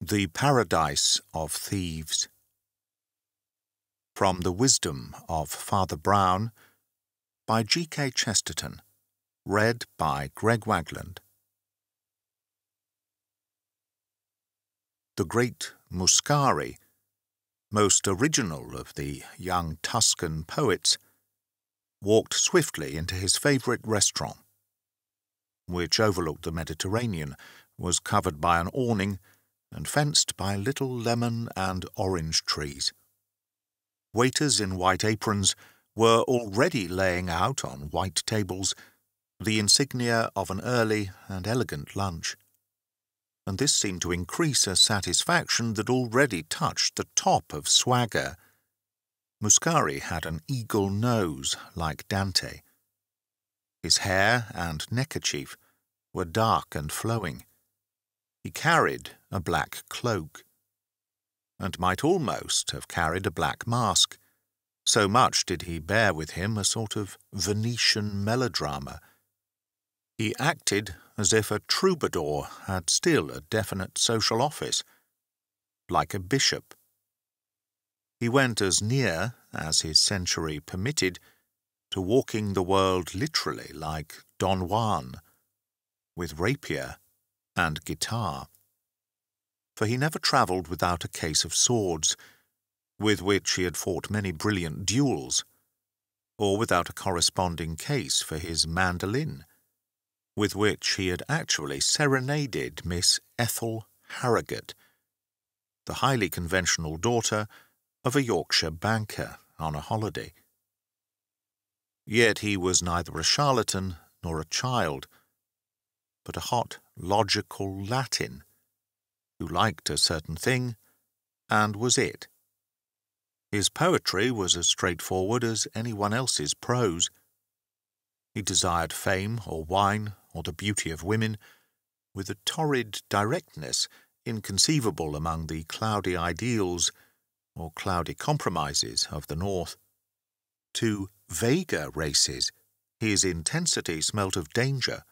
The Paradise of Thieves. From the Wisdom of Father Brown, by G.K. Chesterton, read by Greg Wagland. The great Muscari, most original of the young Tuscan poets, walked swiftly into his favourite restaurant, which overlooked the Mediterranean, was covered by an awning, and fenced by little lemon and orange trees. Waiters in white aprons were already laying out on white tables the insignia of an early and elegant lunch, and this seemed to increase a satisfaction that already touched the top of swagger. Muscari had an eagle nose like Dante. His hair and neckerchief were dark and flowing. He carried a black cloak, and might almost have carried a black mask, so much did he bear with him a sort of Venetian melodrama. He acted as if a troubadour had still a definite social office, like a bishop. He went as near, as his century permitted, to walking the world literally like Don Juan, with rapier and guitar. For he never travelled without a case of swords, with which he had fought many brilliant duels, or without a corresponding case for his mandolin, with which he had actually serenaded Miss Ethel Harrogate, the highly conventional daughter of a Yorkshire banker on a holiday. Yet he was neither a charlatan nor a child, but a hot, logical Latin, who liked a certain thing, and was it. His poetry was as straightforward as anyone else's prose. He desired fame or wine or the beauty of women with a torrid directness inconceivable among the cloudy ideals or cloudy compromises of the North. To vaguer races, his intensity smelt of danger,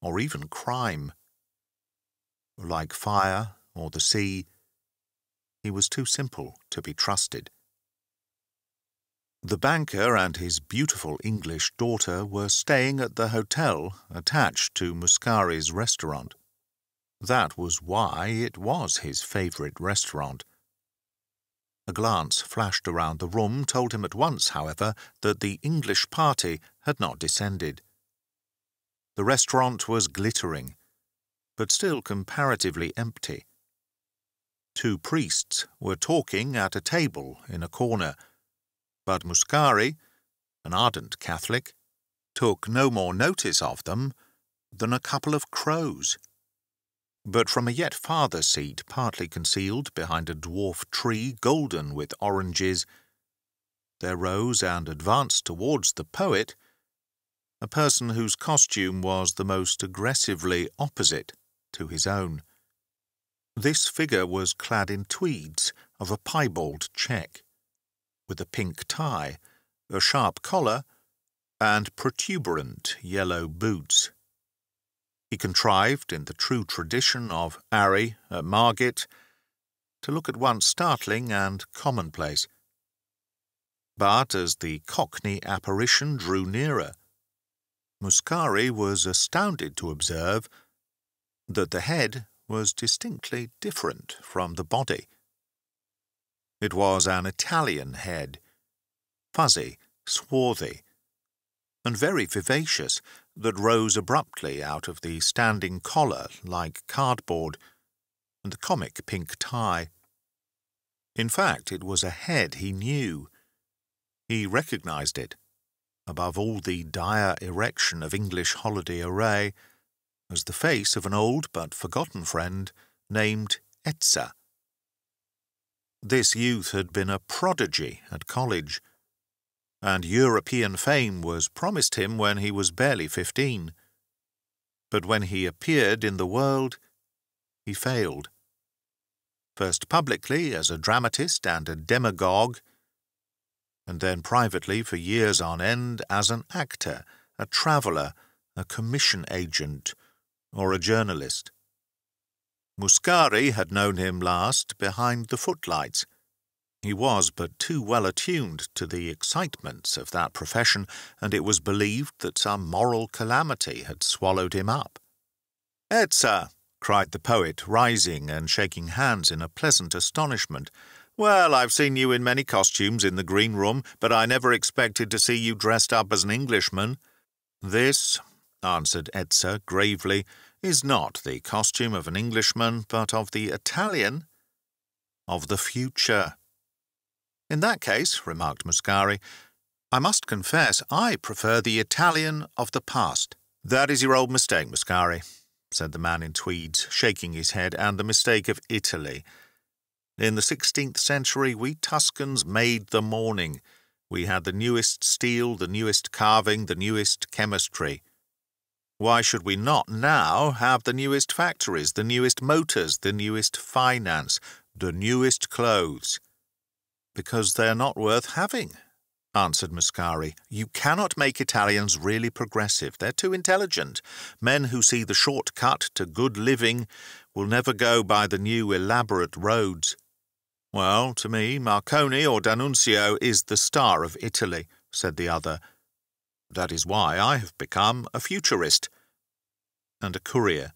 or even crime. Like fire or the sea, he was too simple to be trusted. The banker and his beautiful English daughter were staying at the hotel attached to Muscari's restaurant. That was why it was his favourite restaurant. A glance flashed around the room told him at once, however, that the English party had not descended. The restaurant was glittering, but still comparatively empty. Two priests were talking at a table in a corner, but Muscari, an ardent Catholic, took no more notice of them than a couple of crows. But from a yet farther seat, partly concealed behind a dwarf tree golden with oranges, there rose and advanced towards the poet a person whose costume was the most aggressively opposite to his own. This figure was clad in tweeds of a piebald check, with a pink tie, a sharp collar, and protuberant yellow boots. He contrived, in the true tradition of Ari at Margate, to look at once startling and commonplace. But as the Cockney apparition drew nearer, Muscari was astounded to observe that the head was distinctly different from the body. It was an Italian head, fuzzy, swarthy, and very vivacious, that rose abruptly out of the standing collar like cardboard and the comic pink tie. In fact, it was a head he knew. He recognized it, above all the dire erection of English holiday array, as the face of an old but forgotten friend named Etza. This youth had been a prodigy at college, and European fame was promised him when he was barely 15. But when he appeared in the world, he failed. First publicly as a dramatist and a demagogue, and then privately for years on end as an actor, a traveller, a commission agent, or a journalist. Muscari had known him last behind the footlights. He was but too well attuned to the excitements of that profession, and it was believed that some moral calamity had swallowed him up. "Etzer!" cried the poet, rising and shaking hands in a pleasant astonishment. "Well, I've seen you in many costumes in the green room, but I never expected to see you dressed up as an Englishman." "This," answered Etzer gravely, "is not the costume of an Englishman, but of the Italian of the future." "In that case," remarked Muscari, "I must confess I prefer the Italian of the past." "That is your old mistake, Muscari," said the man in tweeds, shaking his head, "and the mistake of Italy. In the 16th century we Tuscans made the morning. We had the newest steel, the newest carving, the newest chemistry. Why should we not now have the newest factories, the newest motors, the newest finance, the newest clothes?" "Because they are not worth having," answered Muscari. "You cannot make Italians really progressive. They're too intelligent. Men who see the short cut to good living will never go by the new elaborate roads." "Well, to me, Marconi or D'Annunzio is the star of Italy," said the other. "That is why I have become a futurist and a courier."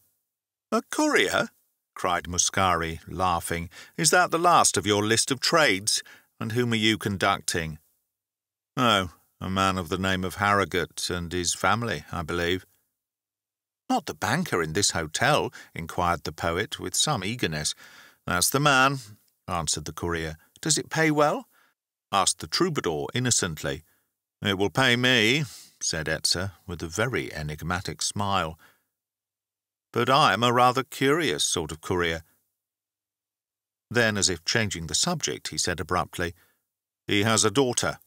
"A courier?" cried Muscari, laughing. "Is that the last of your list of trades? And whom are you conducting?" "Oh, a man of the name of Harrogate and his family, I believe." "Not the banker in this hotel?" inquired the poet with some eagerness. "That's the man," answered the courier. "Does it pay well?" asked the troubadour innocently. "It will pay me," said Etzer, with a very enigmatic smile. "But I am a rather curious sort of courier." Then, as if changing the subject, he said abruptly, "He has a daughter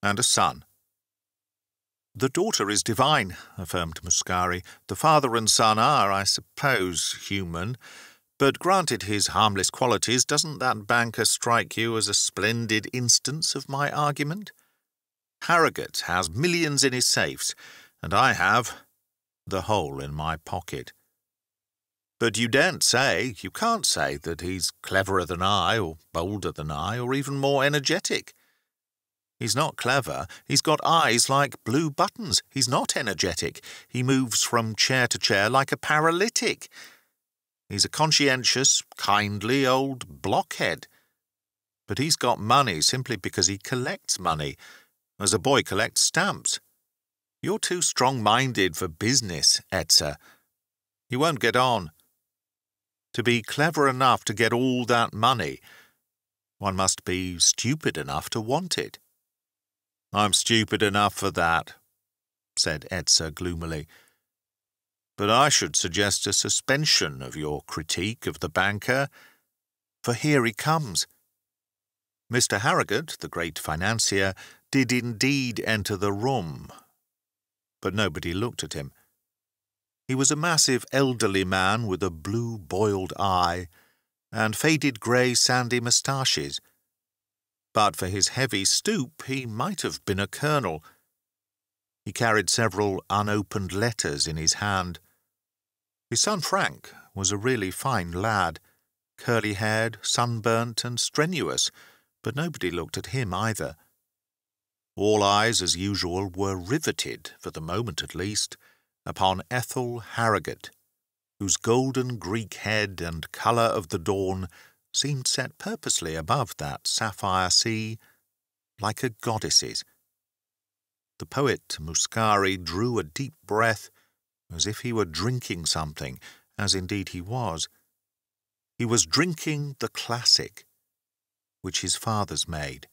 and a son." "The daughter is divine," affirmed Muscari. "The father and son are, I suppose, human. But granted his harmless qualities, doesn't that banker strike you as a splendid instance of my argument? Harrogate has millions in his safes, and I have the whole in my pocket. But you can't say that he's cleverer than I, or bolder than I, or even more energetic. He's not clever. He's got eyes like blue buttons. He's not energetic. He moves from chair to chair like a paralytic. He's a conscientious, kindly old blockhead. But he's got money simply because he collects money, as a boy collects stamps. You're too strong-minded for business, Etzer. You won't get on. To be clever enough to get all that money, one must be stupid enough to want it." "I'm stupid enough for that," said Etzer gloomily. "But I should suggest a suspension of your critique of the banker, for here he comes." Mr. Harrogate, the great financier, did indeed enter the room, but nobody looked at him. He was a massive elderly man with a blue boiled eye and faded grey sandy moustaches. But for his heavy stoop he might have been a colonel. He carried several unopened letters in his hand. His son Frank was a really fine lad, curly-haired, sunburnt and strenuous, but nobody looked at him either. All eyes, as usual, were riveted, for the moment at least, upon Ethel Harrogate, whose golden Greek head and colour of the dawn seemed set purposely above that sapphire sea, like a goddess's. The poet Muscari drew a deep breath, as if he were drinking something, as indeed he was. He was drinking the classic, which his fathers made.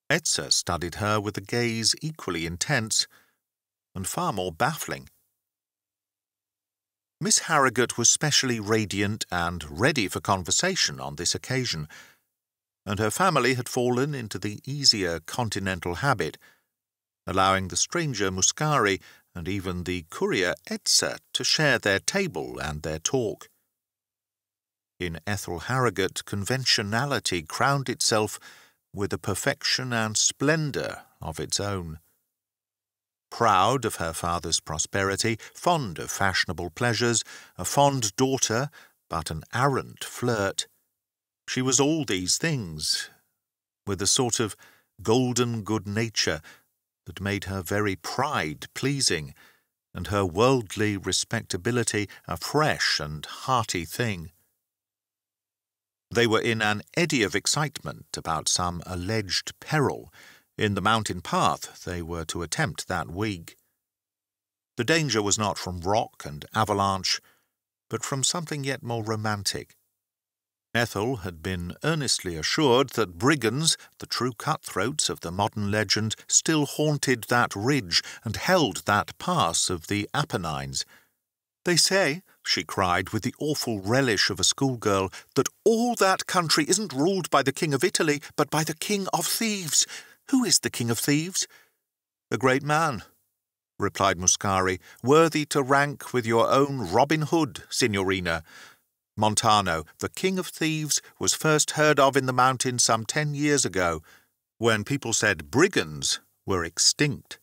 Etzer studied her with a gaze equally intense and far more baffling. Miss Harrogate was specially radiant and ready for conversation on this occasion, and her family had fallen into the easier continental habit, allowing the stranger Muscari and even the courier Etzer to share their table and their talk. In Ethel Harrogate, conventionality crowned itself with a perfection and splendour of its own. Proud of her father's prosperity, fond of fashionable pleasures, a fond daughter, but an arrant flirt. She was all these things, with a sort of golden good nature that made her very pride pleasing, and her worldly respectability a fresh and hearty thing. They were in an eddy of excitement about some alleged peril in the mountain path they were to attempt that week. The danger was not from rock and avalanche, but from something yet more romantic. Ethel had been earnestly assured that brigands, the true cutthroats of the modern legend, still haunted that ridge and held that pass of the Apennines. "They say," she cried with the awful relish of a schoolgirl, "that all that country isn't ruled by the King of Italy, but by the King of Thieves. Who is the King of Thieves?" "A great man," replied Muscari, "worthy to rank with your own Robin Hood, Signorina. Montano, the King of Thieves, was first heard of in the mountains some 10 years ago, when people said brigands were extinct.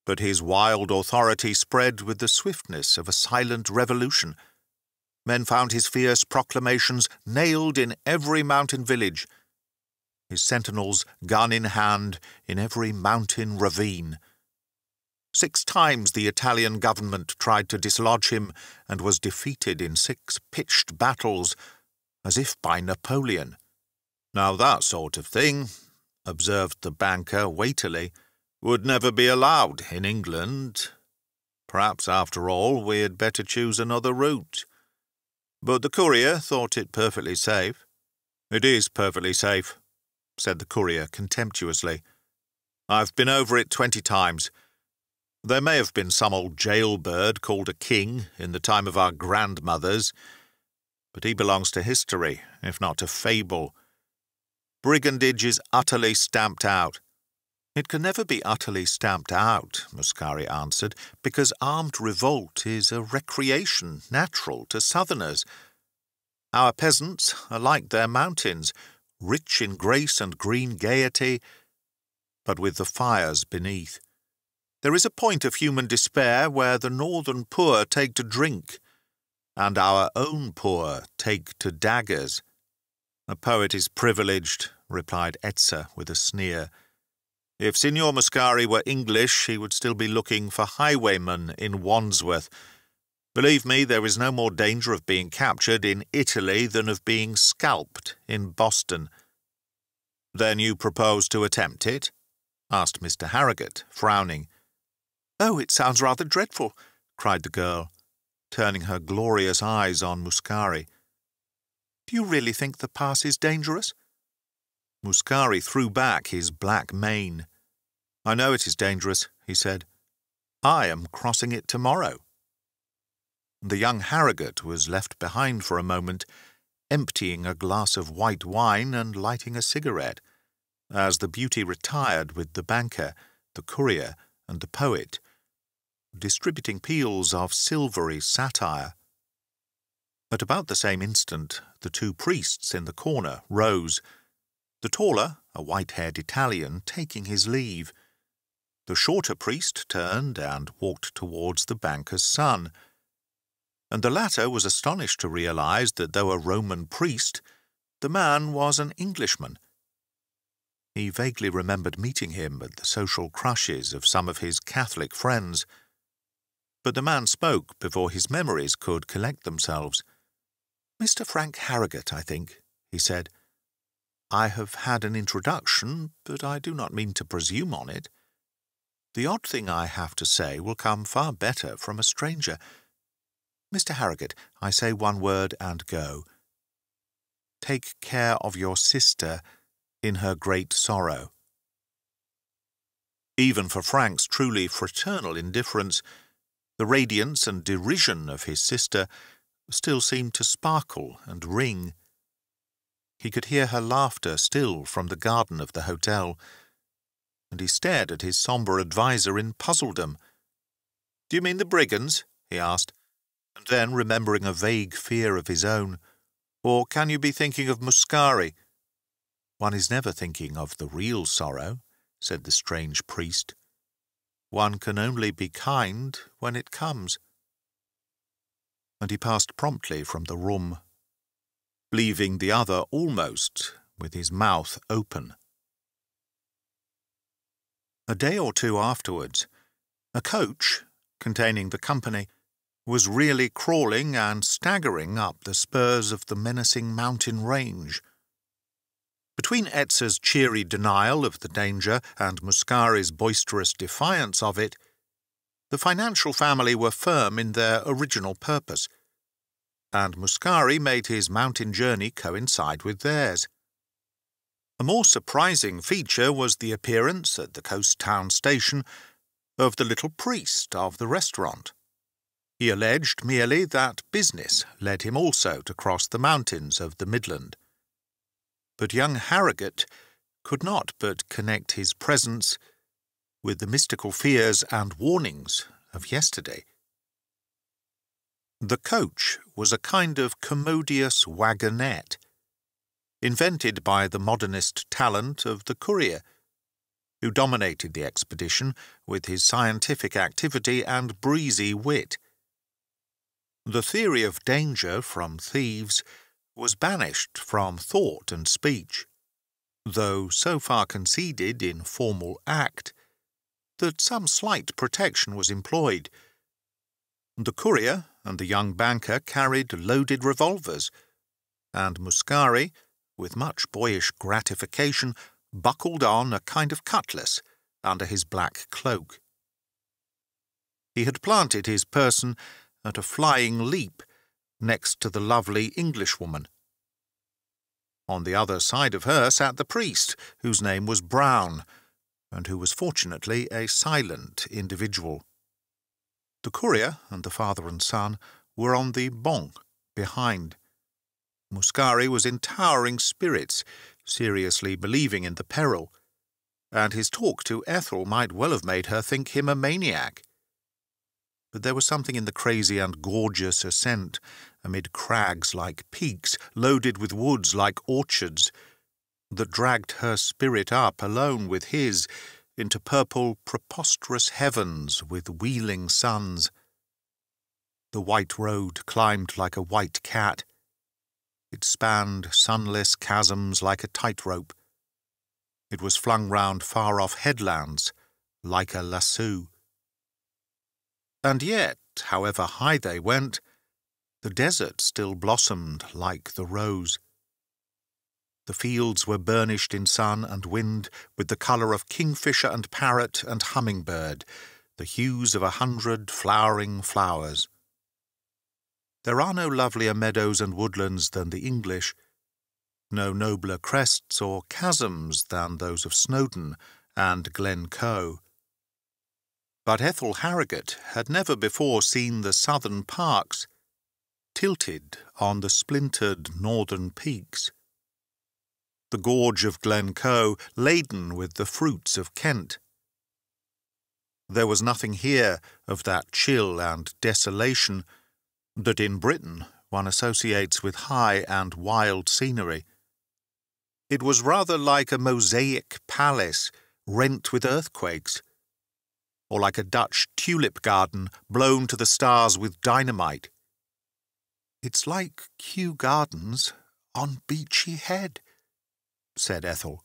But his wild authority spread with the swiftness of a silent revolution. Men found his fierce proclamations nailed in every mountain village, his sentinels, gun in hand, in every mountain ravine. 6 times the Italian government tried to dislodge him and was defeated in 6 pitched battles, as if by Napoleon. Now that sort of thing," observed the banker weightily, "would never be allowed in England. Perhaps, after all, we had better choose another route. But the courier thought it perfectly safe." "It is perfectly safe," said the courier contemptuously. "I've been over it 20 times. There may have been some old jailbird called a king in the time of our grandmothers, but he belongs to history, if not to fable. Brigandage is utterly stamped out." "It can never be utterly stamped out," Muscari answered, "because armed revolt is a recreation natural to southerners. Our peasants are like their mountains, rich in grace and green gaiety, but with the fires beneath. There is a point of human despair where the northern poor take to drink, and our own poor take to daggers." "A poet is privileged," replied Etzer with a sneer. "If Signor Muscari were English, he would still be looking for highwaymen in Wandsworth. Believe me, there is no more danger of being captured in Italy than of being scalped in Boston." "Then you propose to attempt it?" asked Mr. Harrogate, frowning. "Oh, it sounds rather dreadful," cried the girl, turning her glorious eyes on Muscari. "Do you really think the pass is dangerous?" Muscari threw back his black mane. "I know it is dangerous," he said. "I am crossing it tomorrow." The young Harrogate was left behind for a moment, emptying a glass of white wine and lighting a cigarette, as the beauty retired with the banker, the courier, and the poet, distributing peals of silvery satire. At about the same instant, the 2 priests in the corner rose, the taller, a white-haired Italian, taking his leave. The shorter priest turned and walked towards the banker's son, and the latter was astonished to realize that though a Roman priest, the man was an Englishman. He vaguely remembered meeting him at the social crushes of some of his Catholic friends, but the man spoke before his memories could collect themselves. "Mr. Frank Harrogate, I think," he said. "I have had an introduction, but I do not mean to presume on it. The odd thing I have to say will come far better from a stranger. Mr. Harrogate, I say one word and go. Take care of your sister in her great sorrow." Even for Frank's truly fraternal indifference, the radiance and derision of his sister still seemed to sparkle and ring. He could hear her laughter still from the garden of the hotel, and he stared at his sombre adviser in puzzledom. "Do you mean the brigands?" he asked, and then, remembering a vague fear of his own, "or can you be thinking of Muscari?" "One is never thinking of the real sorrow," said the strange priest. "One can only be kind when it comes." and he passed promptly from the room, leaving the other almost with his mouth open. A day or two afterwards, a coach, containing the company, was really crawling and staggering up the spurs of the menacing mountain range. Between Etze's cheery denial of the danger and Muscari's boisterous defiance of it, the financial family were firm in their original purpose, and Muscari made his mountain journey coincide with theirs. A more surprising feature was the appearance at the coast town station of the little priest of the restaurant. He alleged merely that business led him also to cross the mountains of the Midland. But young Harrogate could not but connect his presence with the mystical fears and warnings of yesterday. The coach was a kind of commodious wagonette, invented by the modernist talent of the courier, who dominated the expedition with his scientific activity and breezy wit. The theory of danger from thieves was banished from thought and speech, though so far conceded in formal act that some slight protection was employed. The courier and the young banker carried loaded revolvers, and Muscari, with much boyish gratification, buckled on a kind of cutlass under his black cloak. He had planted his person at a flying leap next to the lovely Englishwoman. On the other side of her sat the priest, whose name was Brown, and who was fortunately a silent individual. The courier and the father and son were on the banc behind. Muscari was in towering spirits, seriously believing in the peril, and his talk to Ethel might well have made her think him a maniac. But there was something in the crazy and gorgeous ascent, amid crags like peaks, loaded with woods like orchards, that dragged her spirit up alone with his into purple, preposterous heavens with wheeling suns. The white road climbed like a white cat. It spanned sunless chasms like a tightrope. It was flung round far-off headlands like a lasso. And yet, however high they went, the desert still blossomed like the rose. The fields were burnished in sun and wind with the colour of kingfisher and parrot and hummingbird, the hues of 100 flowering flowers. There are no lovelier meadows and woodlands than the English, no nobler crests or chasms than those of Snowdon and Glencoe. But Ethel Harrogate had never before seen the southern parks, tilted on the splintered northern peaks. The gorge of Glencoe laden with the fruits of Kent. There was nothing here of that chill and desolation that in Britain one associates with high and wild scenery. It was rather like a mosaic palace rent with earthquakes, or like a Dutch tulip garden blown to the stars with dynamite. "It's like Kew Gardens on Beachy Head," said Ethel.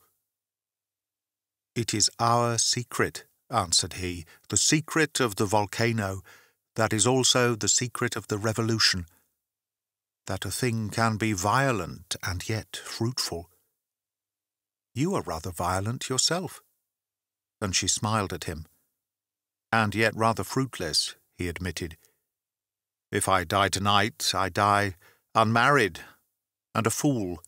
"It is our secret," answered he, "the secret of the volcano, that is also the secret of the revolution, that a thing can be violent and yet fruitful. You are rather violent yourself." And she smiled at him. "And yet rather fruitless," he admitted. "If I die tonight, I die unmarried and a fool."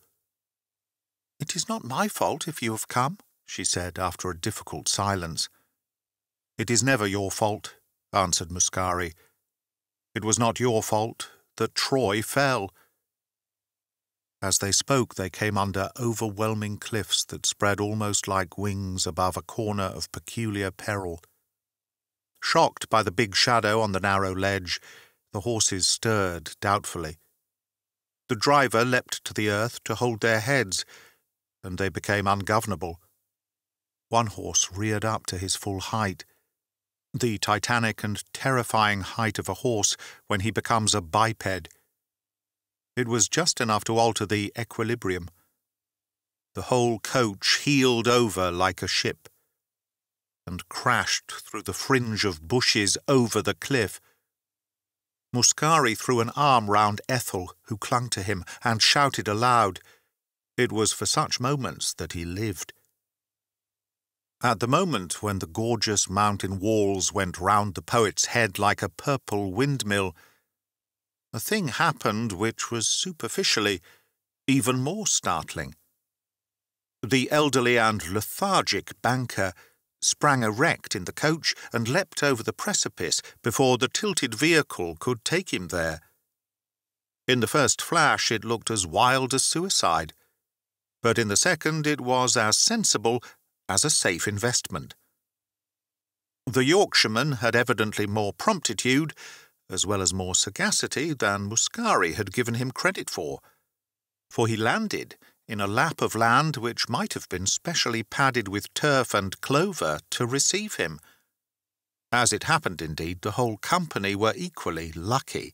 "It is not my fault if you have come," she said after a difficult silence. "It is never your fault," answered Muscari. "It was not your fault that Troy fell." As they spoke, they came under overwhelming cliffs that spread almost like wings above a corner of peculiar peril. Shocked by the big shadow on the narrow ledge, the horses stirred doubtfully. The driver leapt to the earth to hold their heads, and they became ungovernable. One horse reared up to his full height. the titanic and terrifying height of a horse when he becomes a biped. It was just enough to alter the equilibrium. The whole coach heeled over like a ship and crashed through the fringe of bushes over the cliff. Muscari threw an arm round Ethel, who clung to him, and shouted aloud. It was for such moments that he lived. At the moment when the gorgeous mountain walls went round the poet's head like a purple windmill, a thing happened which was superficially even more startling. The elderly and lethargic banker sprang erect in the coach and leapt over the precipice before the tilted vehicle could take him there. In the first flash it looked as wild as suicide, but in the second it was as sensible as a safe investment. The Yorkshireman had evidently more promptitude, as well as more sagacity, than Muscari had given him credit for he landed in a lap of land which might have been specially padded with turf and clover to receive him. As it happened, indeed, the whole company were equally lucky,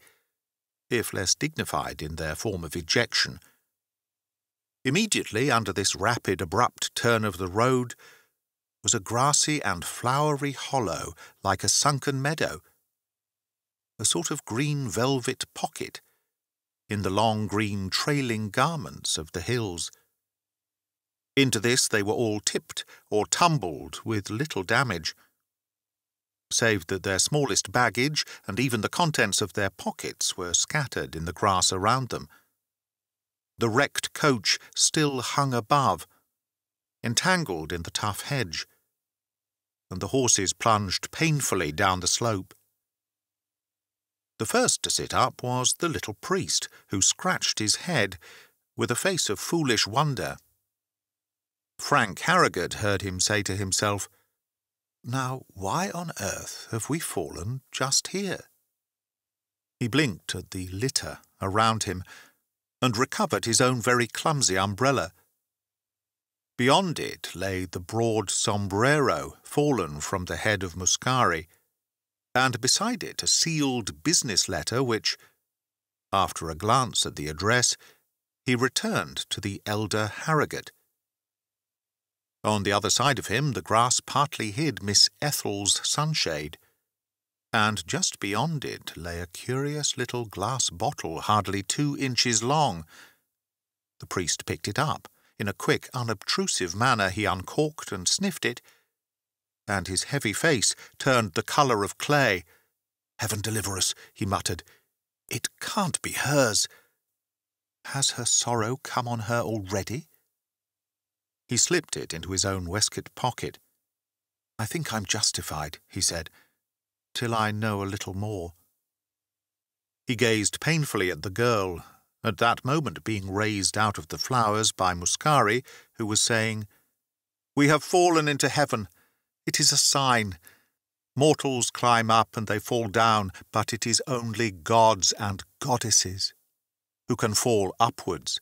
if less dignified in their form of ejection. Immediately under this rapid, abrupt turn of the road was a grassy and flowery hollow like a sunken meadow, a sort of green velvet pocket in the long green trailing garments of the hills. Into this they were all tipped or tumbled with little damage, save that their smallest baggage and even the contents of their pockets were scattered in the grass around them. The wrecked coach still hung above, entangled in the tough hedge, and the horses plunged painfully down the slope. The first to sit up was the little priest, who scratched his head with a face of foolish wonder. Frank Harrogate heard him say to himself, "Now, why on earth have we fallen just here?" He blinked at the litter around him and recovered his own very clumsy umbrella. Beyond it lay the broad sombrero fallen from the head of Muscari, and beside it a sealed business letter which, after a glance at the address, he returned to the elder Harrogate. On the other side of him the grass partly hid Miss Ethel's sunshade, and just beyond it lay a curious little glass bottle hardly 2 inches long. The priest picked it up. In a quick, unobtrusive manner he uncorked and sniffed it, and his heavy face turned the colour of clay. "Heaven deliver us," he muttered. "It can't be hers. Has her sorrow come on her already?" He slipped it into his own waistcoat pocket. "I think I'm justified," he said, "till I know a little more." He gazed painfully at the girl, at that moment being raised out of the flowers by Muscari, who was saying, "We have fallen into heaven. It is a sign. Mortals climb up and they fall down, but it is only gods and goddesses who can fall upwards."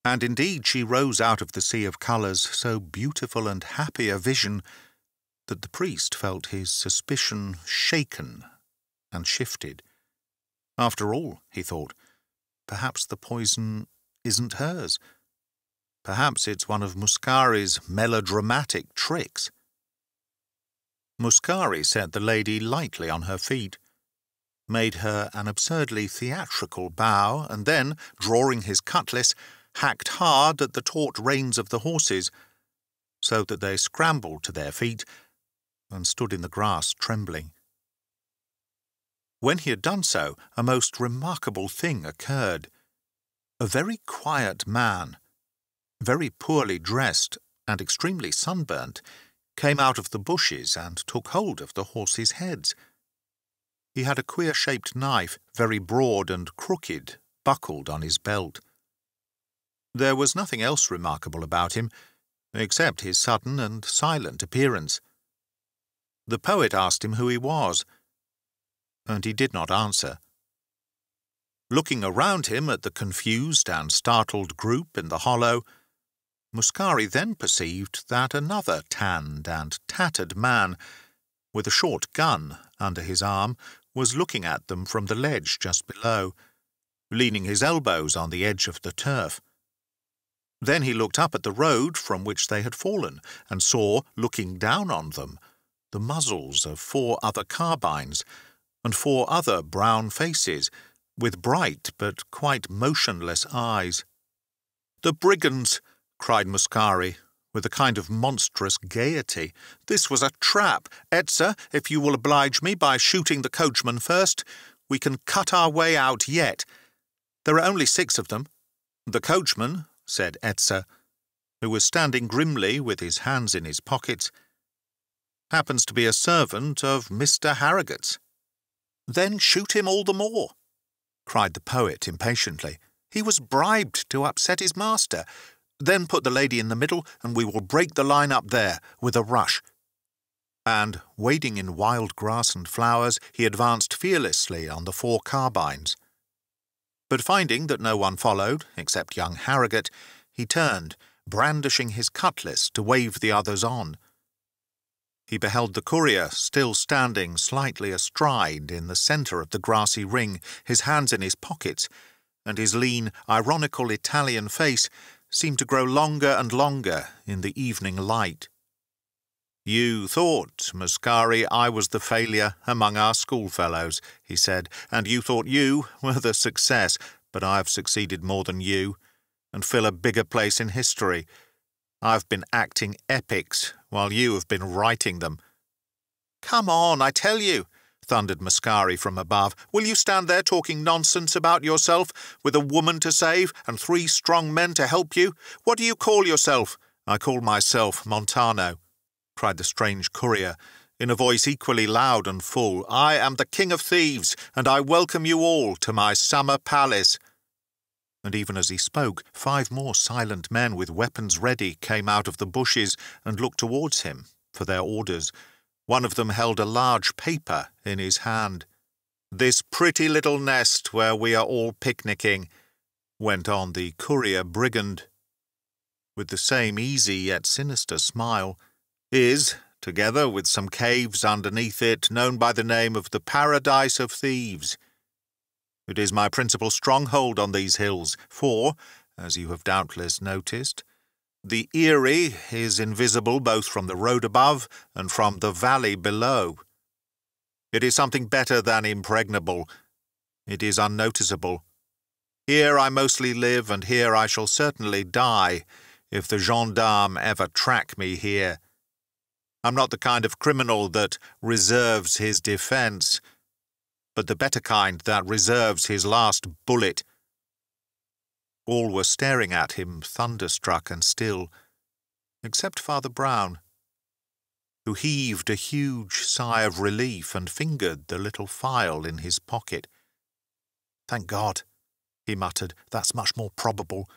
And indeed she rose out of the sea of colours, so beautiful and happy a vision that the priest felt his suspicion shaken and shifted. After all, he thought, perhaps the poison isn't hers. Perhaps it's one of Muscari's melodramatic tricks. Muscari set the lady lightly on her feet, made her an absurdly theatrical bow, and then, drawing his cutlass, hacked hard at the taut reins of the horses, so that they scrambled to their feet and stood in the grass trembling. When he had done so, a most remarkable thing occurred. A very quiet man, very poorly dressed and extremely sunburnt, came out of the bushes and took hold of the horses' heads. He had a queer-shaped knife, very broad and crooked, buckled on his belt. There was nothing else remarkable about him, except his sudden and silent appearance. The poet asked him who he was, and he did not answer. Looking around him at the confused and startled group in the hollow, Muscari then perceived that another tanned and tattered man with a short gun under his arm, was looking at them from the ledge just below, leaning his elbows on the edge of the turf. Then he looked up at the road from which they had fallen, and saw, looking down on them, the muzzles of 4 other carbines, and 4 other brown faces, with bright but quite motionless eyes. "The brigands!" cried Muscari, with a kind of monstrous gaiety. "This was a trap. Etzer, if you will oblige me by shooting the coachman first, we can cut our way out yet. There are only 6 of them." "The coachman," said Etzer, who was standing grimly with his hands in his pockets, "happens to be a servant of Mr. Harrogate's." "Then shoot him all the more," cried the poet impatiently. "He was bribed to upset his master. Then put the lady in the middle, and we will break the line up there with a rush." And, wading in wild grass and flowers, he advanced fearlessly on the 4 carbines. But finding that no one followed, except young Harrogate, he turned, brandishing his cutlass to wave the others on. He beheld the courier still standing slightly astride in the centre of the grassy ring, his hands in his pockets, and his lean, ironical Italian face seemed to grow longer and longer in the evening light. "You thought, Muscari, I was the failure among our schoolfellows," he said, "and you thought you were the success, but I have succeeded more than you, and fill a bigger place in history. I've been acting epics, while you have been writing them." "Come on, I tell you," thundered Muscari from above. "Will you stand there talking nonsense about yourself, with a woman to save and 3 strong men to help you? What do you call yourself?" "I call myself Montano," cried the strange courier, in a voice equally loud and full. "I am the King of Thieves, and I welcome you all to my summer palace." And even as he spoke, 5 more silent men with weapons ready came out of the bushes and looked towards him for their orders. One of them held a large paper in his hand. "This pretty little nest where we are all picnicking," went on the courier brigand, with the same easy yet sinister smile, "is, together with some caves underneath it, known by the name of the Paradise of Thieves. It is my principal stronghold on these hills, for, as you have doubtless noticed, the Erie is invisible both from the road above and from the valley below. It is something better than impregnable. It is unnoticeable. Here I mostly live, and here I shall certainly die, if the gendarmes ever track me here. I'm not the kind of criminal that reserves his defence, but the better kind that reserves his last bullet." All were staring at him, thunderstruck and still, except Father Brown, who heaved a huge sigh of relief and fingered the little phial in his pocket. "Thank God," he muttered, "that's much more probable.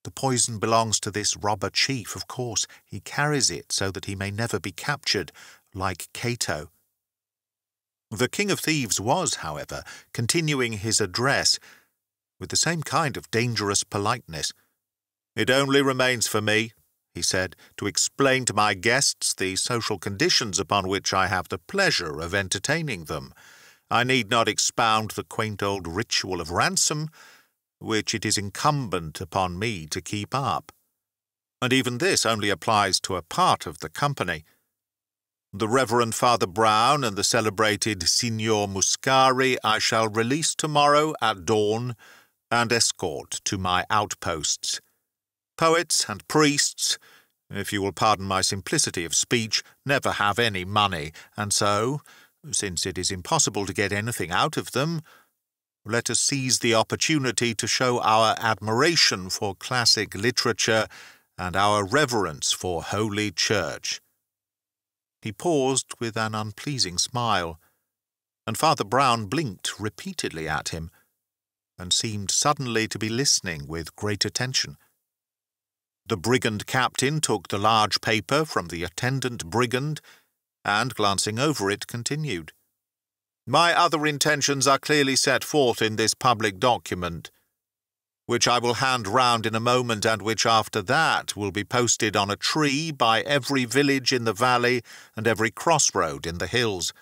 The poison belongs to this robber chief, of course. He carries it so that he may never be captured, like Cato." The King of Thieves was, however, continuing his address, with the same kind of dangerous politeness. "It only remains for me," he said, "to explain to my guests the social conditions upon which I have the pleasure of entertaining them. I need not expound the quaint old ritual of ransom, which it is incumbent upon me to keep up. And even this only applies to a part of the company. The Reverend Father Brown and the celebrated Signor Muscari I shall release tomorrow at dawn, and escort to my outposts. Poets and priests, if you will pardon my simplicity of speech, never have any money, and so, since it is impossible to get anything out of them, let us seize the opportunity to show our admiration for classic literature and our reverence for Holy Church." He paused with an unpleasing smile, and Father Brown blinked repeatedly at him, and seemed suddenly to be listening with great attention. The brigand captain took the large paper from the attendant brigand, and, glancing over it, continued, "My other intentions are clearly set forth in this public document. which I will hand round in a moment, and which after that will be posted on a tree by every village in the valley and every crossroad in the hills.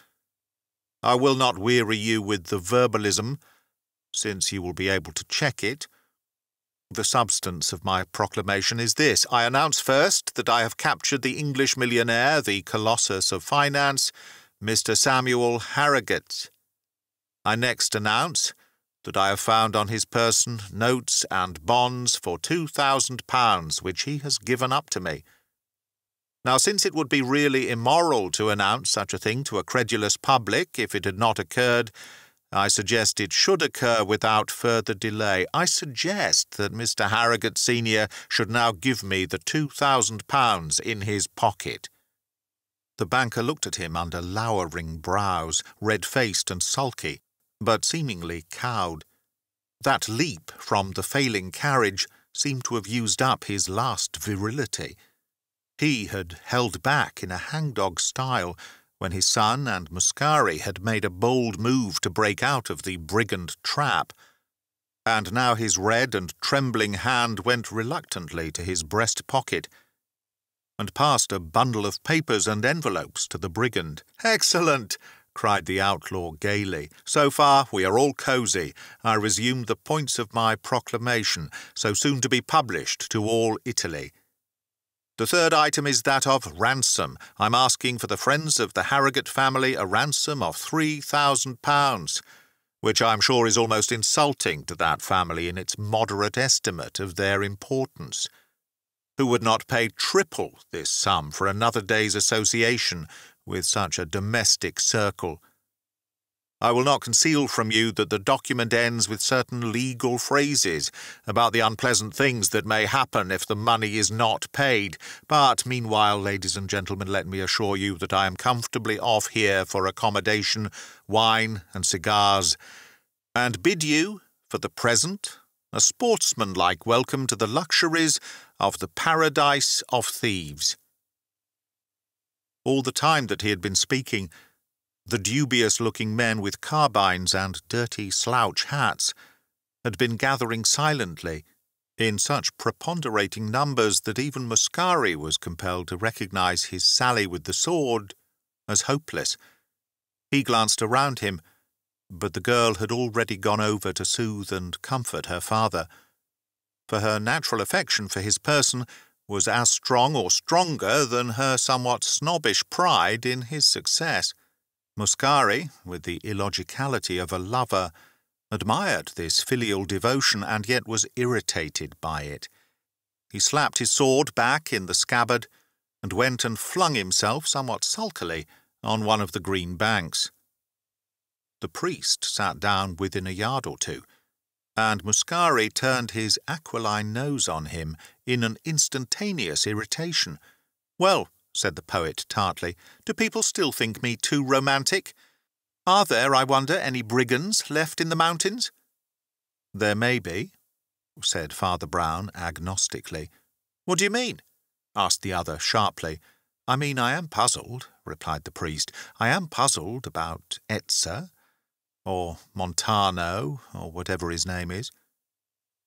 I will not weary you with the verbalism, since you will be able to check it. The substance of my proclamation is this. I announce first that I have captured the English millionaire, the colossus of finance, Mr. Samuel Harrogate. I next announce that I have found on his person notes and bonds for £2,000, which he has given up to me. Now, since it would be really immoral to announce such a thing to a credulous public if it had not occurred, I suggest it should occur without further delay. I suggest that Mr. Harrogate Senior should now give me the £2,000 in his pocket. The banker looked at him under lowering brows, red-faced and sulky, but seemingly cowed. That leap from the failing carriage seemed to have used up his last virility. He had held back in a hangdog style when his son and Muscari had made a bold move to break out of the brigand trap, and now his red and trembling hand went reluctantly to his breast pocket, and passed a bundle of papers and envelopes to the brigand. "Excellent!" cried the outlaw gaily. "So far we are all cosy. I resume the points of my proclamation, so soon to be published to all Italy. The third item is that of ransom. I'm asking for the friends of the Harrogate family a ransom of £3,000, which I'm sure is almost insulting to that family in its moderate estimate of their importance. Who would not pay triple this sum for another day's association with such a domestic circle? I will not conceal from you that the document ends with certain legal phrases about the unpleasant things that may happen if the money is not paid. But meanwhile, ladies and gentlemen, let me assure you that I am comfortably off here for accommodation, wine and cigars, and bid you, for the present, a sportsmanlike welcome to the luxuries of the paradise of thieves." All the time that he had been speaking, the dubious-looking men with carbines and dirty slouch hats had been gathering silently, in such preponderating numbers that even Muscari was compelled to recognize his sally with the sword as hopeless. He glanced around him, but the girl had already gone over to soothe and comfort her father, for her natural affection for his person was as strong or stronger than her somewhat snobbish pride in his success. Muscari, with the illogicality of a lover, admired this filial devotion and yet was irritated by it. He slapped his sword back in the scabbard and went and flung himself somewhat sulkily on one of the green banks. The priest sat down within a yard or two, and Muscari turned his aquiline nose on him in an instantaneous irritation. "Well," said the poet tartly, "do people still think me too romantic? Are there, I wonder, any brigands left in the mountains?" "There may be," said Father Brown agnostically. "What do you mean?" asked the other sharply. "I mean, I am puzzled," replied the priest. "I am puzzled about Etzer, or Montano, or whatever his name is.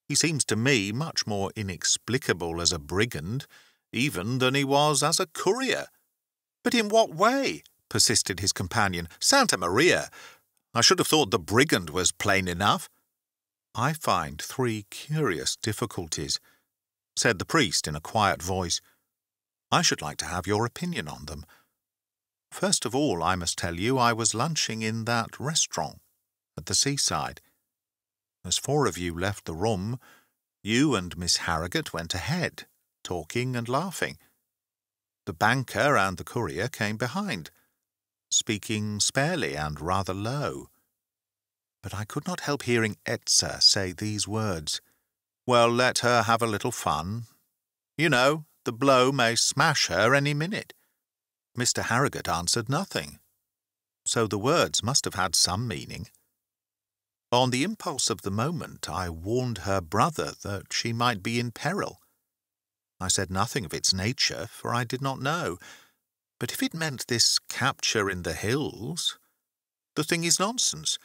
He seems to me much more inexplicable as a brigand, even than he was as a courier." "But in what way?" persisted his companion. "Santa Maria! I should have thought the brigand was plain enough." "I find 3 curious difficulties," said the priest in a quiet voice. "I should like to have your opinion on them. First of all, I must tell you I was lunching in that restaurant at the seaside. As 4 of you left the room, you and Miss Harrogate went ahead, talking and laughing. The banker and the courier came behind, speaking sparely and rather low. But I could not help hearing Etzer say these words, 'Well, let her have a little fun. You know, the blow may smash her any minute.' Mr. Harrogate answered nothing, so the words must have had some meaning. On the impulse of the moment, I warned her brother that she might be in peril. I said nothing of its nature, for I did not know. But if it meant this capture in the hills, the thing is nonsense.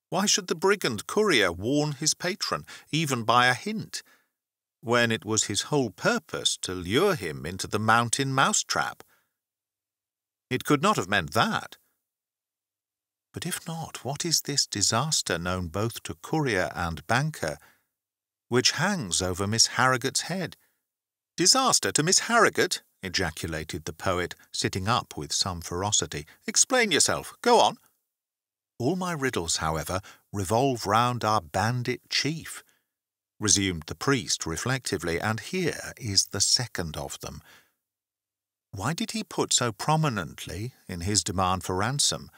Why should the brigand courier warn his patron, even by a hint, when it was his whole purpose to lure him into the mountain mousetrap? It could not have meant that. But if not, what is this disaster known both to courier and banker, which hangs over Miss Harrogate's head? "Disaster to Miss Harrogate?" ejaculated the poet, sitting up with some ferocity. "Explain yourself. Go on." "All my riddles, however, revolve round our bandit chief," resumed the priest reflectively, "and here is the second of them. Why did he put so prominently, in his demand for ransom,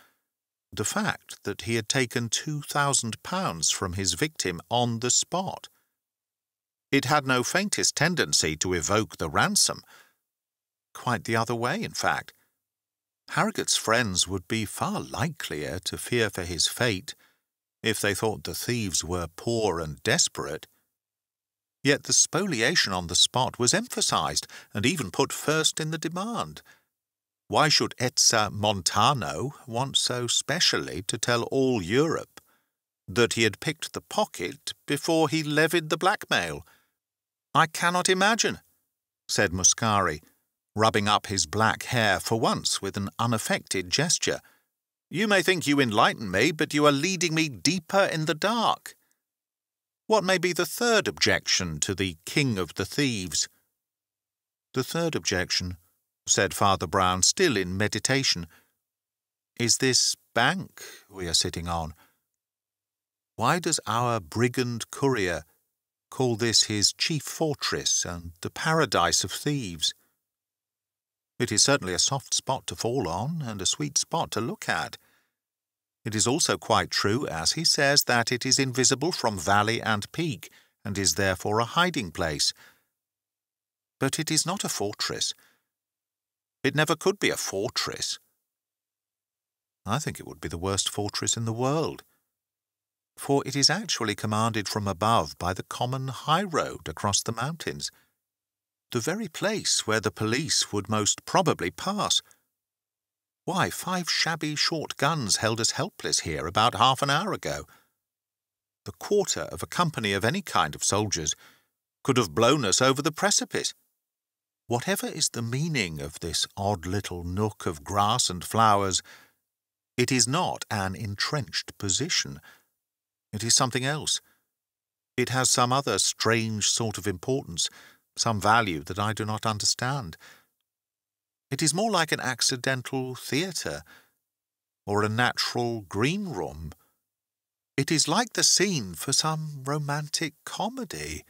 the fact that he had taken £2,000 from his victim on the spot? It had no faintest tendency to evoke the ransom. Quite the other way, in fact. Harrogate's friends would be far likelier to fear for his fate if they thought the thieves were poor and desperate. Yet the spoliation on the spot was emphasized and even put first in the demand. Why should Ezza Montano want so specially to tell all Europe that he had picked the pocket before he levied the blackmail? "I cannot imagine," said Muscari, rubbing up his black hair for once with an unaffected gesture. "You may think you enlighten me, but you are leading me deeper in the dark. What may be the third objection to the king of the thieves?" "The third objection," said Father Brown, still in meditation, "is this bank we are sitting on. Why does our brigand courier call this his chief fortress and the paradise of thieves? It is certainly a soft spot to fall on and a sweet spot to look at. It is also quite true, as he says, that it is invisible from valley and peak, and is therefore a hiding place. But it is not a fortress. It never could be a fortress. I think it would be the worst fortress in the world, for it is actually commanded from above by the common high road across the mountains, the very place where the police would most probably pass. Why, 5 shabby short guns held us helpless here about half an hour ago. The quarter of a company of any kind of soldiers could have blown us over the precipice. Whatever is the meaning of this odd little nook of grass and flowers, it is not an entrenched position. It is something else. It has some other strange sort of importance, some value that I do not understand. It is more like an accidental theatre, or a natural green room. It is like the scene for some romantic comedy.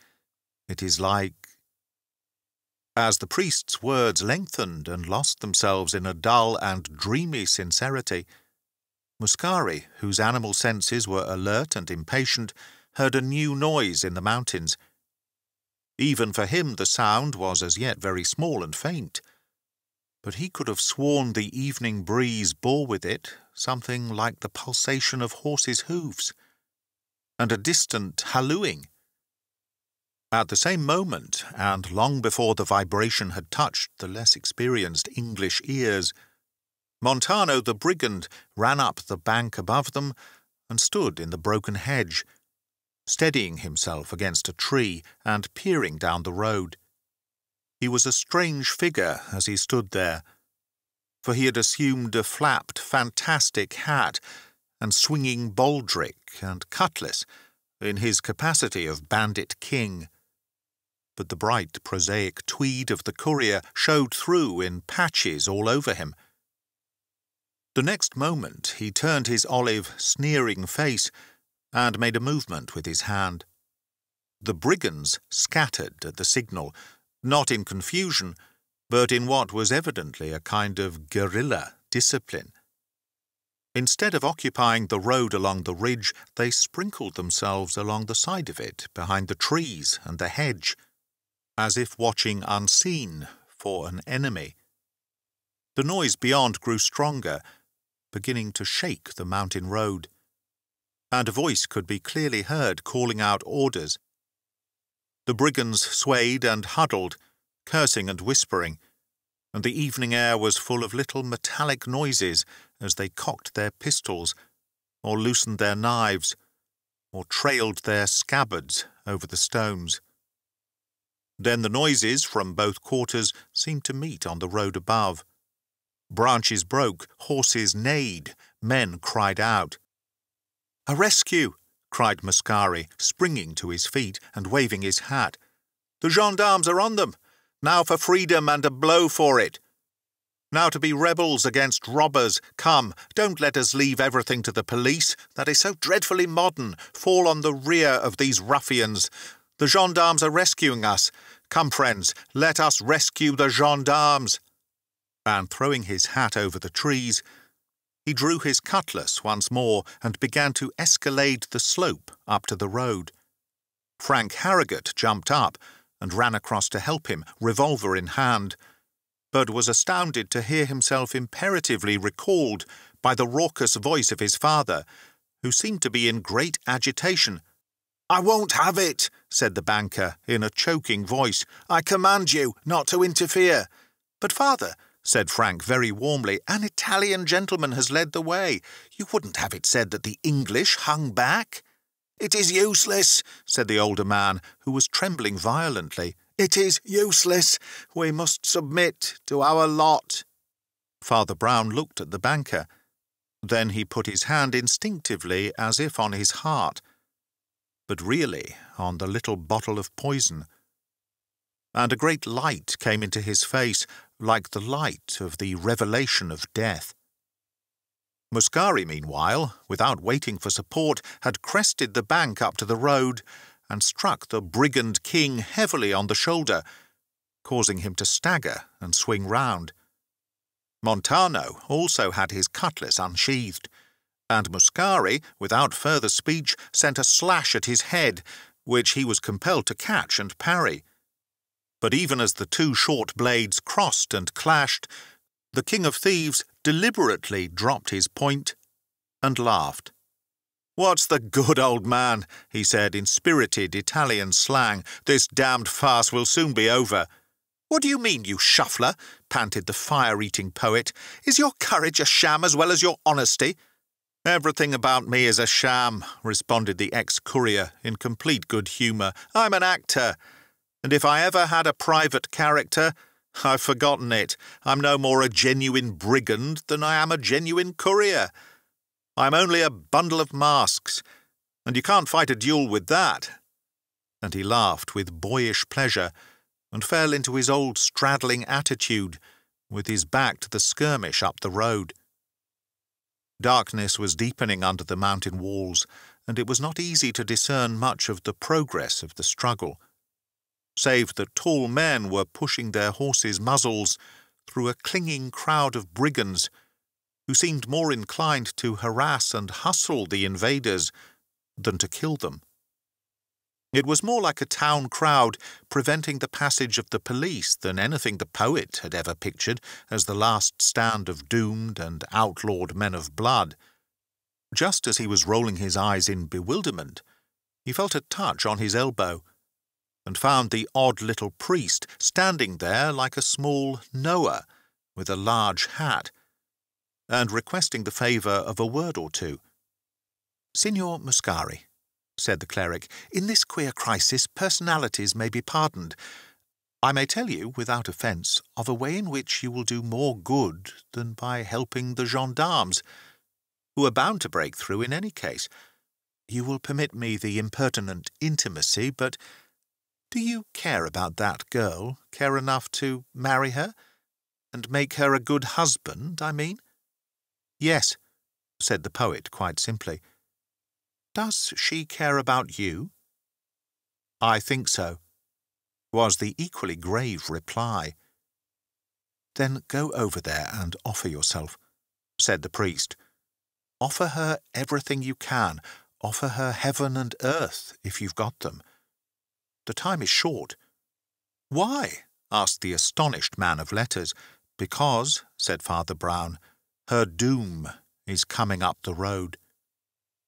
It is like—" As the priest's words lengthened and lost themselves in a dull and dreamy sincerity, Muscari, whose animal senses were alert and impatient, heard a new noise in the mountains. Even for him the sound was as yet very small and faint, but he could have sworn the evening breeze bore with it something like the pulsation of horses' hoofs, and a distant hallooing. At the same moment, and long before the vibration had touched the less experienced English ears, Montano the brigand ran up the bank above them and stood in the broken hedge, steadying himself against a tree and peering down the road. He was a strange figure as he stood there, for he had assumed a flapped, fantastic hat and swinging baldric and cutlass in his capacity of bandit king. But the bright, prosaic tweed of the courier showed through in patches all over him. The next moment he turned his olive, sneering face and made a movement with his hand. The brigands scattered at the signal, not in confusion, but in what was evidently a kind of guerrilla discipline. Instead of occupying the road along the ridge, they sprinkled themselves along the side of it, behind the trees and the hedge, as if watching unseen for an enemy. The noise beyond grew stronger, beginning to shake the mountain road, and a voice could be clearly heard calling out orders. The brigands swayed and huddled, cursing and whispering, and the evening air was full of little metallic noises as they cocked their pistols, or loosened their knives, or trailed their scabbards over the stones. Then the noises from both quarters seemed to meet on the road above. Branches broke, horses neighed, men cried out. "A rescue!" cried Muscari, springing to his feet and waving his hat. "The gendarmes are on them! Now for freedom and a blow for it! Now to be rebels against robbers! Come, don't let us leave everything to the police. That is so dreadfully modern. Fall on the rear of these ruffians. The gendarmes are rescuing us. Come, friends, let us rescue the gendarmes!" And throwing his hat over the trees, he drew his cutlass once more and began to escalade the slope up to the road. Frank Harrogate jumped up and ran across to help him, revolver in hand, but was astounded to hear himself imperatively recalled by the raucous voice of his father, who seemed to be in great agitation. "I won't have it," said the banker in a choking voice. "I command you not to interfere." "But, father," said Frank very warmly, "an Italian gentleman has led the way. You wouldn't have it said that the English hung back?" "It is useless," said the older man, who was trembling violently. "It is useless. We must submit to our lot." Father Brown looked at the banker. Then he put his hand instinctively as if on his heart, but really on the little bottle of poison. And a great light came into his face, like the light of the revelation of death. Muscari, meanwhile, without waiting for support, had crested the bank up to the road and struck the brigand king heavily on the shoulder, causing him to stagger and swing round. Montano also had his cutlass unsheathed, and Muscari, without further speech, sent a slash at his head, which he was compelled to catch and parry. But even as the two short blades crossed and clashed, the King of Thieves deliberately dropped his point and laughed. "What's the good, old man?" he said in spirited Italian slang. "This damned farce will soon be over." "What do you mean, you shuffler?" panted the fire-eating poet. "Is your courage a sham as well as your honesty?" "Everything about me is a sham," responded the ex-courier in complete good humour. "I'm an actor. And if I ever had a private character, I've forgotten it. I'm no more a genuine brigand than I am a genuine courier. I'm only a bundle of masks, and you can't fight a duel with that." And he laughed with boyish pleasure, and fell into his old straddling attitude, with his back to the skirmish up the road. Darkness was deepening under the mountain walls, and it was not easy to discern much of the progress of the struggle, save that tall men were pushing their horses' muzzles through a clinging crowd of brigands who seemed more inclined to harass and hustle the invaders than to kill them. It was more like a town crowd preventing the passage of the police than anything the poet had ever pictured as the last stand of doomed and outlawed men of blood. Just as he was rolling his eyes in bewilderment, he felt a touch on his elbow, and found the odd little priest standing there like a small Noah with a large hat, and requesting the favour of a word or two. "Signor Muscari," said the cleric, "in this queer crisis personalities may be pardoned. I may tell you, without offence, of a way in which you will do more good than by helping the gendarmes, who are bound to break through in any case. You will permit me the impertinent intimacy, but do you care about that girl, care enough to marry her? And make her a good husband, I mean?" "Yes," said the poet quite simply. "Does she care about you?" "I think so," was the equally grave reply. "Then go over there and offer yourself," said the priest. "Offer her everything you can. Offer her heaven and earth, if you've got them. The time is short." "Why?" asked the astonished man of letters. "Because," said Father Brown, "her doom is coming up the road."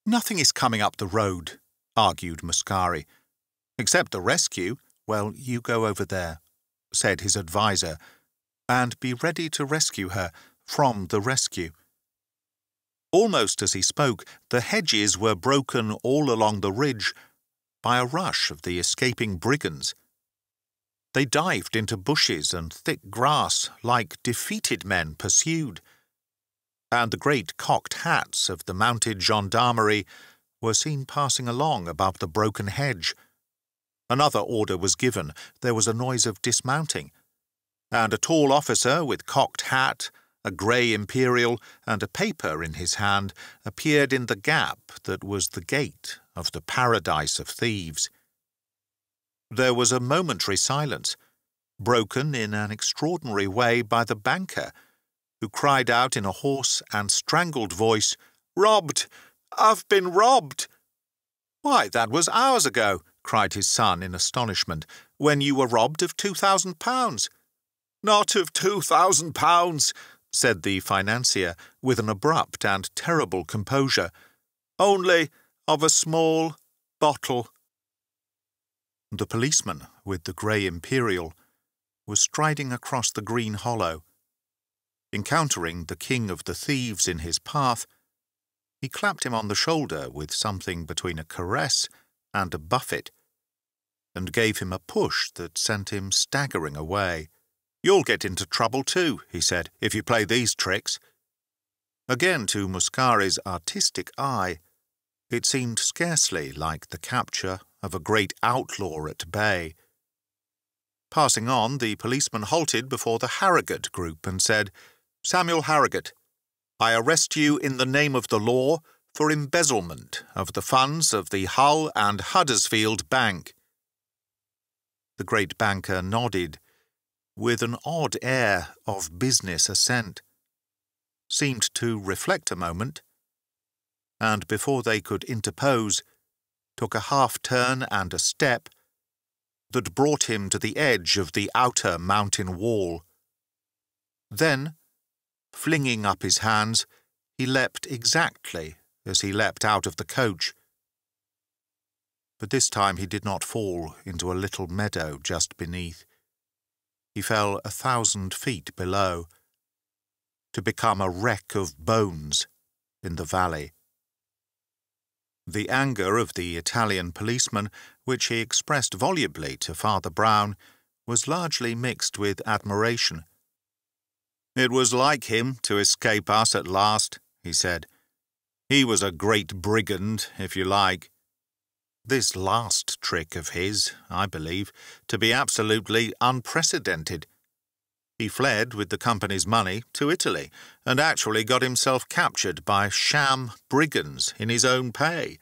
"Nothing is coming up the road," argued Muscari. "Except the rescue." "Well, you go over there," said his adviser, "and be ready to rescue her from the rescue." Almost as he spoke, the hedges were broken all along the ridge by a rush of the escaping brigands. They dived into bushes and thick grass like defeated men pursued, and the great cocked hats of the mounted gendarmerie were seen passing along above the broken hedge. Another order was given. There was a noise of dismounting, and a tall officer with cocked hat, a grey imperial, and a paper in his hand appeared in the gap that was the gate of the paradise of thieves. There was a momentary silence, broken in an extraordinary way by the banker, who cried out in a hoarse and strangled voice, "Robbed! I've been robbed!" "Why, that was hours ago," cried his son in astonishment, "when you were robbed of £2,000. "Not of £2,000, said the financier, with an abrupt and terrible composure. "Only of a small bottle." The policeman, with the grey imperial, was striding across the green hollow. Encountering the king of the thieves in his path, he clapped him on the shoulder with something between a caress and a buffet, and gave him a push that sent him staggering away. "You'll get into trouble too," he said, "if you play these tricks." Again, to Muscari's artistic eye, it seemed scarcely like the capture of a great outlaw at bay. Passing on, the policeman halted before the Harrogate group and said, "Samuel Harrogate, I arrest you in the name of the law for embezzlement of the funds of the Hull and Huddersfield Bank." The great banker nodded, with an odd air of business assent, seemed to reflect a moment, and before they could interpose, took a half-turn and a step that brought him to the edge of the outer mountain wall. Then, flinging up his hands, he leapt exactly as he leapt out of the coach. But this time he did not fall into a little meadow just beneath. He fell 1,000 feet below, to become a wreck of bones in the valley. The anger of the Italian policeman, which he expressed volubly to Father Brown, was largely mixed with admiration. "It was like him to escape us at last," he said. "He was a great brigand, if you like. This last trick of his, I believe, to be absolutely unprecedented. He fled with the company's money to Italy, and actually got himself captured by sham brigands in his own pay,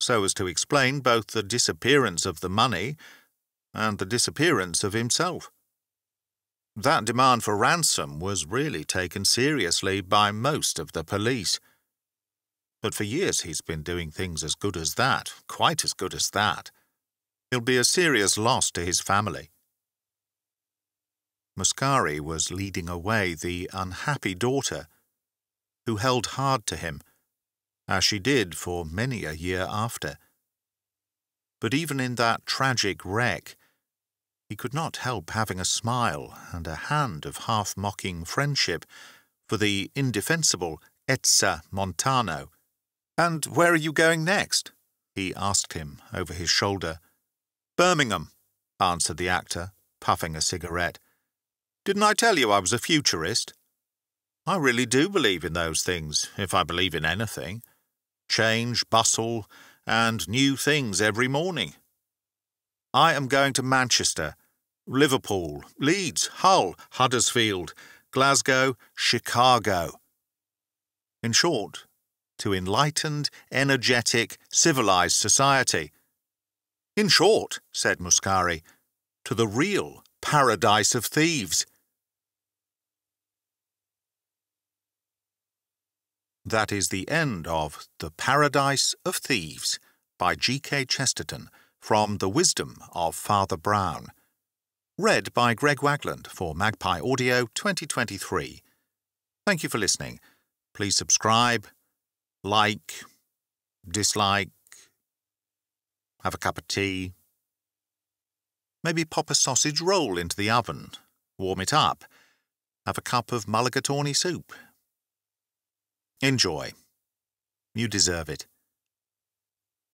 so as to explain both the disappearance of the money and the disappearance of himself. That demand for ransom was really taken seriously by most of the police. But for years he's been doing things as good as that, quite as good as that. He'll be a serious loss to his family." Muscari was leading away the unhappy daughter, who held hard to him, as she did for many a year after. But even in that tragic wreck, he could not help having a smile and a hand of half-mocking friendship for the indefensible Ezza Montano. "And where are you going next?" he asked him over his shoulder. "Birmingham," answered the actor, puffing a cigarette. "Didn't I tell you I was a futurist? I really do believe in those things, if I believe in anything. Change, bustle, and new things every morning. I am going to Manchester, Liverpool, Leeds, Hull, Huddersfield, Glasgow, Chicago. In short, to enlightened, energetic, civilized society. In short, said Muscari, to the real paradise of thieves." That is the end of The Paradise of Thieves by G.K. Chesterton from The Wisdom of Father Brown. Read by Greg Wagland for Magpie Audio 2023. Thank you for listening. Please subscribe, like, dislike, have a cup of tea. Maybe pop a sausage roll into the oven, warm it up, have a cup of mulligatawny soup. Enjoy. You deserve it.